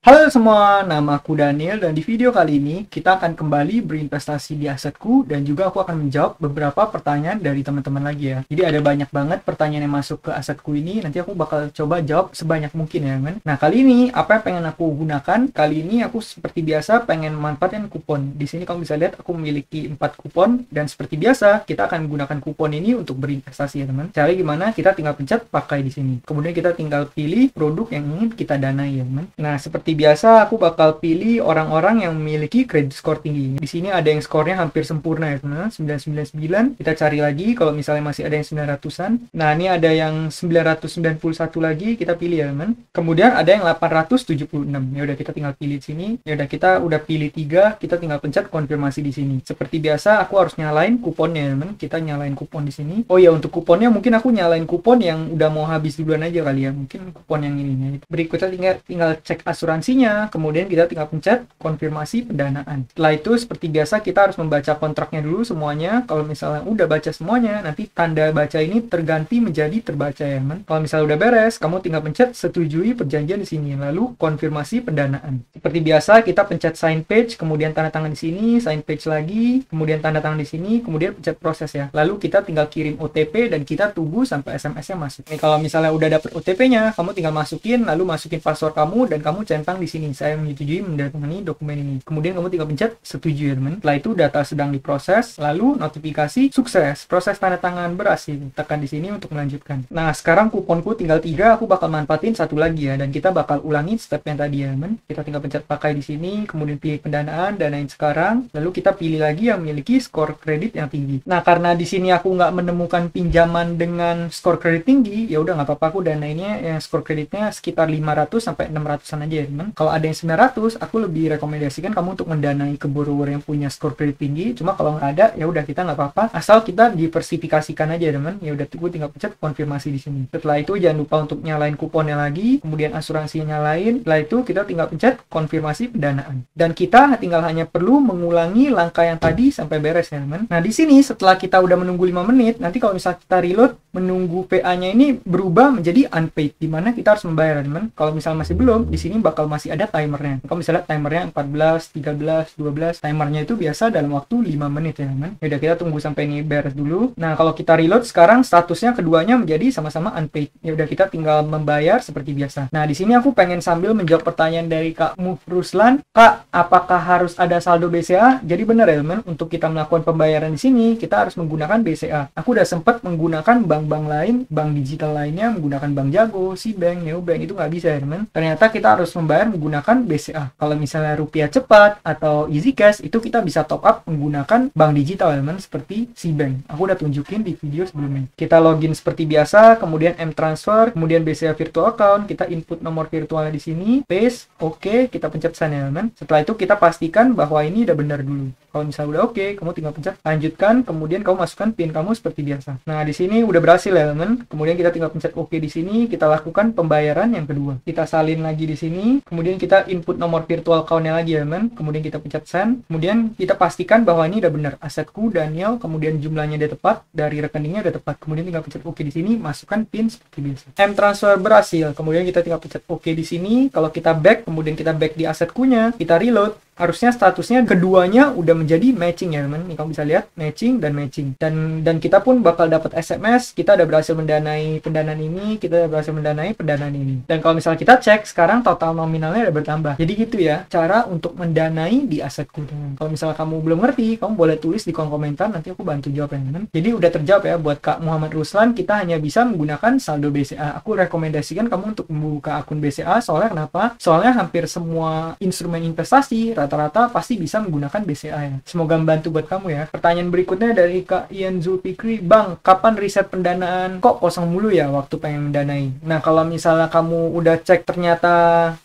Halo semua, nama aku Daniel dan di video kali ini kita akan kembali berinvestasi di asetku dan juga aku akan menjawab beberapa pertanyaan dari teman-teman lagi ya. Jadi ada banyak banget pertanyaan yang masuk ke asetku ini, nanti aku bakal coba jawab sebanyak mungkin ya kan. Nah kali ini apa yang pengen aku gunakan? Kali ini aku seperti biasa pengen manfaatin kupon. Di sini kamu bisa lihat aku memiliki 4 kupon dan seperti biasa kita akan menggunakan kupon ini untuk berinvestasi ya teman. Cara gimana? Kita tinggal pencet pakai di sini. Kemudian kita tinggal pilih produk yang ingin kita danai ya teman. Nah seperti biasa aku bakal pilih orang-orang yang memiliki credit score tinggi. Di sini ada yang skornya hampir sempurna ya teman, 999. Kita cari lagi kalau misalnya masih ada yang 900-an. Nah, ini ada yang 991 lagi, kita pilih ya teman. Kemudian ada yang 876. Ya udah kita tinggal pilih di sini. Ya udah kita udah pilih 3, kita tinggal pencet konfirmasi di sini. Seperti biasa aku harus nyalain kuponnya ya teman. Kita nyalain kupon di sini. Oh ya, untuk kuponnya mungkin aku nyalain kupon yang udah mau habis duluan aja kali ya. Mungkin kupon yang ini. Berikutnya tinggal cek asuransinya, kemudian kita tinggal pencet konfirmasi pendanaan. Setelah itu seperti biasa kita harus membaca kontraknya dulu semuanya. Kalau misalnya udah baca semuanya, nanti tanda baca ini terganti menjadi terbaca ya teman. Kalau misalnya udah beres, kamu tinggal pencet setujui perjanjian di sini, lalu konfirmasi pendanaan. Seperti biasa kita pencet sign page, kemudian tanda tangan di sini, sign page lagi, kemudian tanda tangan di sini, kemudian pencet proses ya. Lalu kita tinggal kirim OTP dan kita tunggu sampai SMS-nya masuk. Ini kalau misalnya udah dapet OTP-nya, kamu tinggal masukin, lalu masukin password kamu dan kamu centang di sini, saya menyetujui mendatangani dokumen ini. Kemudian kamu tinggal pencet setuju ya teman. Setelah itu data sedang diproses, lalu notifikasi sukses, proses tanda tangan berhasil. Tekan di sini untuk melanjutkan. Nah sekarang kuponku tinggal 3, aku bakal manfaatin satu lagi ya, dan kita bakal ulangi step yang tadi ya teman. Kita tinggal pencet pakai di sini, kemudian pilih pendanaan, danain sekarang, lalu kita pilih lagi yang memiliki skor kredit yang tinggi. Nah karena di sini aku nggak menemukan pinjaman dengan skor kredit tinggi, ya udah nggak apa-apa, aku danainnya yang skor kreditnya sekitar 500 sampai 600-an aja ya teman. Kalau ada yang 900, aku lebih rekomendasikan kamu untuk mendanai ke borrower yang punya skor kredit tinggi. Cuma kalau nggak ada, ya udah kita nggak apa-apa, asal kita diversifikasikan aja teman. Ya udah gue tinggal pencet konfirmasi di sini. Setelah itu jangan lupa untuk nyalain kuponnya lagi, kemudian asuransinya nyalain. Setelah itu kita tinggal pencet konfirmasi pendanaan. Dan kita tinggal hanya perlu mengulangi langkah yang tadi sampai beres ya teman. Nah di sini setelah kita udah menunggu 5 menit, nanti kalau misalnya kita reload, menunggu PA-nya ini berubah menjadi unpaid, dimana kita harus membayar teman. Kalau misalnya masih belum, di sini bakal masih ada timernya. Kalau misalnya timernya 14, 13, 12, timernya itu biasa dalam waktu 5 menit ya teman. Yaudah kita tunggu sampai ini beres dulu. Nah kalau kita reload sekarang statusnya keduanya menjadi sama-sama unpaid. Ya udah kita tinggal membayar seperti biasa. Nah di sini aku pengen sambil menjawab pertanyaan dari Kak Move Ruslan. Kak, apakah harus ada saldo BCA? Jadi benar ya teman, untuk kita melakukan pembayaran di sini kita harus menggunakan BCA. Aku udah sempat menggunakan bank-bank lain, bank digital lainnya, menggunakan Bank Jago, Cbank, Neobank, itu nggak bisa ya teman. Ternyata kita harus membayar menggunakan BCA. Kalau misalnya rupiah cepat atau easy cash, itu kita bisa top up menggunakan bank digital teman, seperti Cbank. Aku udah tunjukin di video sebelumnya. Kita login seperti biasa, kemudian M-Transfer, kemudian BCA virtual account, kita input nomor virtualnya di sini, paste, oke, kita pencet sana teman. Setelah itu kita pastikan bahwa ini udah benar dulu. Kalau misalnya udah oke, kamu tinggal pencet lanjutkan, kemudian kamu masukkan PIN kamu seperti biasa. Nah, di sini udah berhasil ya, teman. Kemudian kita tinggal pencet oke di sini, kita lakukan pembayaran yang kedua. Kita salin lagi di sini, kemudian kita input nomor virtual account-nya lagi ya, teman. Kemudian kita pencet send, kemudian kita pastikan bahwa ini udah benar. Asetku Daniel, kemudian jumlahnya udah tepat, dari rekeningnya udah tepat. Kemudian tinggal pencet oke di sini, masukkan PIN seperti biasa. M-Transfer berhasil. Kemudian kita tinggal pencet oke di sini. Kalau kita back, kemudian kita back di asetkunya, kita reload. Harusnya statusnya keduanya udah menjadi matching ya teman. Nih kamu bisa lihat matching dan matching. Dan kita pun bakal dapat SMS, kita udah berhasil mendanai pendanaan ini, kita udah berhasil mendanai pendanaan ini. Dan kalau misalnya kita cek sekarang total nominalnya udah bertambah. Jadi gitu ya cara untuk mendanai di asetku teman. Kalau misalnya kamu belum ngerti, kamu boleh tulis di kolom komentar, nanti aku bantu jawab ya teman. Jadi udah terjawab ya buat Kak Muhammad Ruslan, kita hanya bisa menggunakan saldo BCA. Aku rekomendasikan kamu untuk membuka akun BCA, soalnya kenapa? Soalnya hampir semua instrumen investasi rata-rata pasti bisa menggunakan BCA ya. Semoga membantu buat kamu ya. Pertanyaan berikutnya dari Kak Ian Zulfikri. Bang, kapan riset pendanaan? Kok kosong mulu ya waktu pengen mendanai? Nah, kalau misalnya kamu udah cek ternyata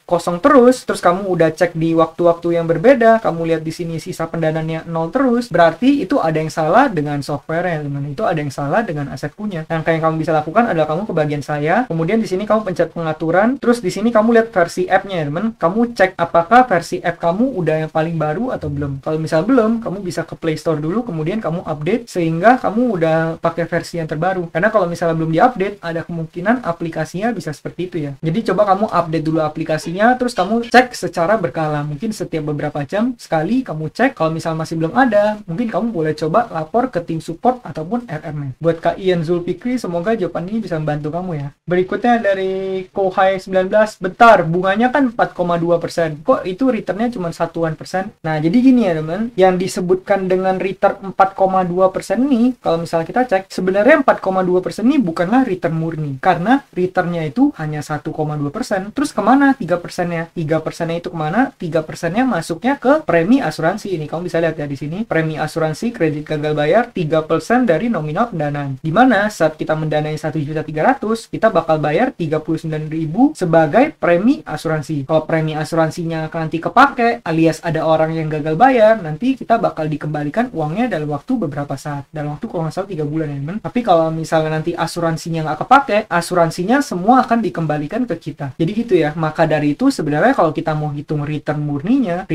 kosong terus kamu udah cek di waktu-waktu yang berbeda, kamu lihat di sini sisa pendanaannya 0 terus, berarti itu ada yang salah dengan software ya teman. Itu ada yang salah dengan asetkunya. Yang kamu bisa lakukan adalah kamu ke bagian saya, kemudian di sini kamu pencet pengaturan, terus di sini kamu lihat versi app-nya ya teman. Kamu cek apakah versi app kamu udah udah yang paling baru atau belum. Kalau misal belum, kamu bisa ke Play Store dulu, kemudian kamu update sehingga kamu udah pakai versi yang terbaru. Karena kalau misalnya belum diupdate, ada kemungkinan aplikasinya bisa seperti itu ya. Jadi coba kamu update dulu aplikasinya, terus kamu cek secara berkala. Mungkin setiap beberapa jam sekali kamu cek. Kalau misalnya masih belum ada, mungkin kamu boleh coba lapor ke tim support ataupun RMM. Buat Kak Ian Zulfikri, semoga jawaban ini bisa membantu kamu ya. Berikutnya dari Kohai 19, bentar, bunganya kan 4,2%. Kok itu returnnya cuma 1%? Nah, jadi gini ya teman, yang disebutkan dengan return 4,2% ini, kalau misalnya kita cek, sebenarnya 4,2% ini bukanlah return murni, karena returnnya itu hanya 1,2%. Terus kemana 3%-nya? 3%-nya itu kemana? 3%-nya masuknya ke premi asuransi. Ini kamu bisa lihat ya di sini, premi asuransi kredit gagal bayar 3% dari nominal pendanaan. Dimana saat kita mendanai 1.300.000, kita bakal bayar 39.000 sebagai premi asuransi. Kalau premi asuransinya nanti kepake, alias ada orang yang gagal bayar, nanti kita bakal dikembalikan uangnya dalam waktu beberapa saat. Dalam waktu kalau nggak salah 3 bulan ya teman. Tapi kalau misalnya nanti asuransinya nggak kepake, asuransinya semua akan dikembalikan ke kita. Jadi gitu ya. Maka dari itu sebenarnya kalau kita mau hitung return murninya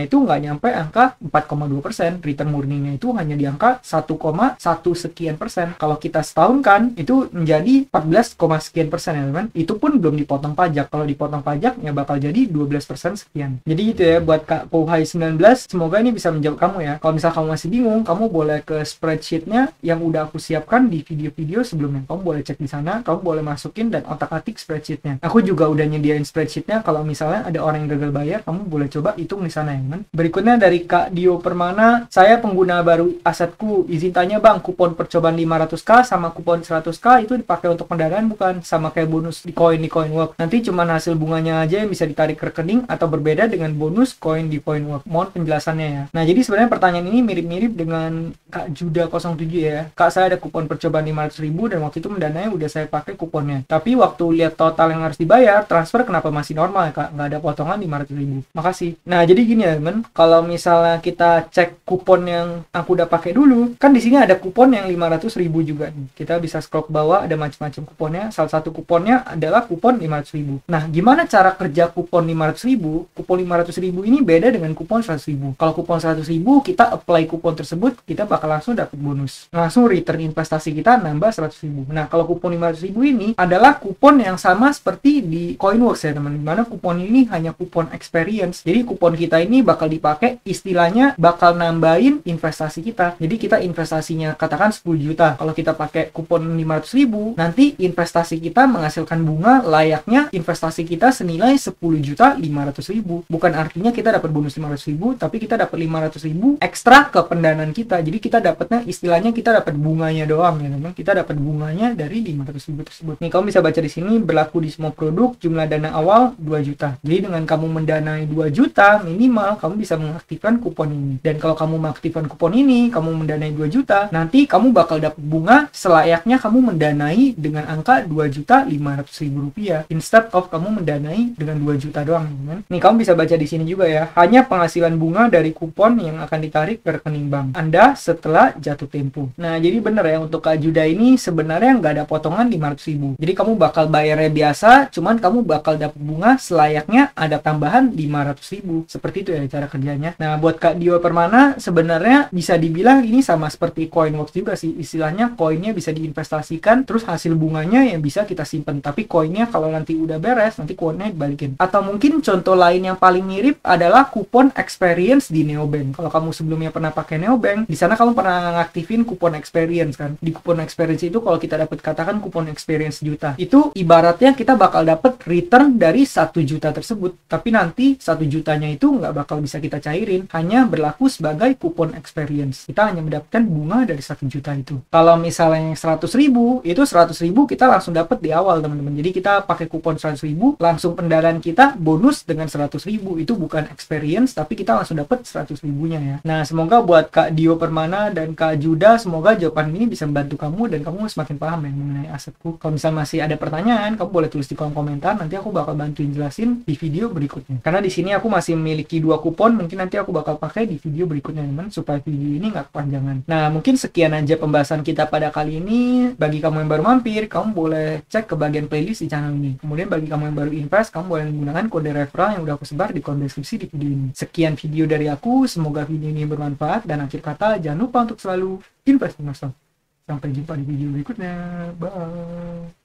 itu nggak nyampe angka 4,2%. Return murninya itu hanya di angka 1,1 sekian persen. Kalau kita setahunkan, itu menjadi 14, sekian persen ya teman. Itu pun belum dipotong pajak. Kalau dipotong pajak, ya bakal jadi 12% sekian. Jadi gitu ya buat Kak Kohai 19. Semoga ini bisa menjawab kamu ya. Kalau misal kamu masih bingung, kamu boleh ke spreadsheet-nya yang udah aku siapkan di video-video sebelumnya. Kamu boleh cek di sana, kamu boleh masukin dan otak-atik spreadsheet-nya. Aku juga udah nyediain spreadsheet-nya. Kalau misalnya ada orang yang gagal bayar, kamu boleh coba hitung di sana ya teman. Berikutnya dari Kak Dio Permana, saya pengguna baru asetku. Izin tanya bang, kupon percobaan 500k sama kupon 100k itu dipakai untuk pendanaan bukan? Sama kayak bonus di Coinwork. Nanti cuma hasil bunganya aja yang bisa ditarik ke rekening atau berbeda dengan bonus koin di Coinwork. Mohon penjelasannya ya. Nah, jadi sebenarnya pertanyaan ini mirip-mirip dengan Kak Juda 07 ya. Kak, saya ada kupon percobaan 500.000 dan waktu itu mendanai udah saya pakai kuponnya. Tapi waktu lihat total yang harus dibayar, transfer kenapa masih normal ya Kak? Nggak ada potongan 500.000. Makasih. Nah, jadi gini ya teman, kalau misalnya kita cek kupon yang aku udah pakai dulu, kan di sini ada kupon yang 500.000 juga nih. Kita bisa scroll ke bawah, ada macam-macam kuponnya. Salah satu kuponnya adalah kupon 500.000. Nah, gimana cara kerja kupon 500.000? Kupon 500.000 ini beda dengan kupon 100.000. Kalau kupon 100.000, kita apply kupon tersebut, kita bakal langsung dapat bonus. Langsung return investasi kita nambah 100.000. Nah, kalau kupon 500.000 ini adalah kupon yang sama seperti di Coinworks ya teman. Dimana kupon ini hanya kupon experience. Jadi kupon kita ini bakal dipakai, istilahnya bakal nambahin investasi kita. Jadi kita investasinya katakan 10 juta. Kalau kita pakai kupon 500.000, nanti investasi kita menghasilkan bunga layaknya investasi kita senilai 10.500.000. Bukan artinya kita dapat bonus 500.000, tapi kita dapat 500.000 ekstra ke pendanaan kita. Jadi kita dapatnya istilahnya kita dapat bunganya doang ya teman. Kita dapat bunganya dari 500.000 tersebut. Nih kamu bisa baca di sini, berlaku di semua produk, jumlah dana awal 2 juta. Jadi dengan kamu mendanai 2 juta minimal, kamu bisa mengaktifkan kupon ini. Dan kalau kamu mengaktifkan kupon ini, kamu mendanai 2 juta, nanti kamu bakal dapat bunga selayaknya kamu mendanai dengan angka 2.500.000 rupiah. Instead of kamu mendanai dengan 2 juta doang teman. Nih kamu bisa baca di sini juga ya. Hanya penghasilan bunga dari kupon yang akan ditarik ke rekening bank Anda setelah jatuh tempo. Nah, jadi bener ya untuk Kak Juda ini sebenarnya nggak ada potongan 500.000. Jadi kamu bakal bayarnya biasa, cuman kamu bakal dapat bunga selayaknya ada tambahan 500.000. Seperti itu ya cara kerjanya. Nah, buat Kak Dio Permana sebenarnya bisa dibilang ini sama seperti Coinworks juga sih. Istilahnya koinnya bisa diinvestasikan, terus hasil bunganya yang bisa kita simpen. Tapi koinnya kalau nanti udah beres, nanti koinnya dibalikin. Atau mungkin contoh lain yang paling mirip adalah kupon experience di Neobank. Kalau kamu sebelumnya pernah pakai Neobank, di sana kamu pernah ngaktifin kupon experience kan. Di kupon experience itu kalau kita dapat katakan kupon experience juta, itu ibaratnya kita bakal dapat return dari 1 juta tersebut. Tapi nanti 1 jutanya itu nggak bakal bisa kita cairin, hanya berlaku sebagai kupon experience. Kita hanya mendapatkan bunga dari 1 juta itu. Kalau misalnya 100.000, itu 100.000 kita langsung dapat di awal teman-teman. Jadi kita pakai kupon 100.000, langsung pendanaan kita bonus dengan 100.000. Itu bukan experience, tapi kita langsung dapat 100.000-nya ya. Nah, semoga buat Kak Dio Permana dan Kak Juda, semoga jawaban ini bisa membantu kamu dan kamu semakin paham ya mengenai asetku. Kalau misalnya masih ada pertanyaan, kamu boleh tulis di kolom komentar, nanti aku bakal bantuin jelasin di video berikutnya. Karena di sini aku masih memiliki 2 kupon, mungkin nanti aku bakal pakai di video berikutnya teman, supaya video ini nggak kepanjangan. Nah, mungkin sekian aja pembahasan kita pada kali ini. Bagi kamu yang baru mampir, kamu boleh cek ke bagian playlist di channel ini. Kemudian bagi kamu yang baru invest, kamu boleh menggunakan kode referral yang udah aku sebar di kolom deskripsi di video ini. Sekian video dari aku, semoga video ini bermanfaat, dan akhir kata jangan lupa untuk selalu invest in yourself. Sampai jumpa di video berikutnya. Bye.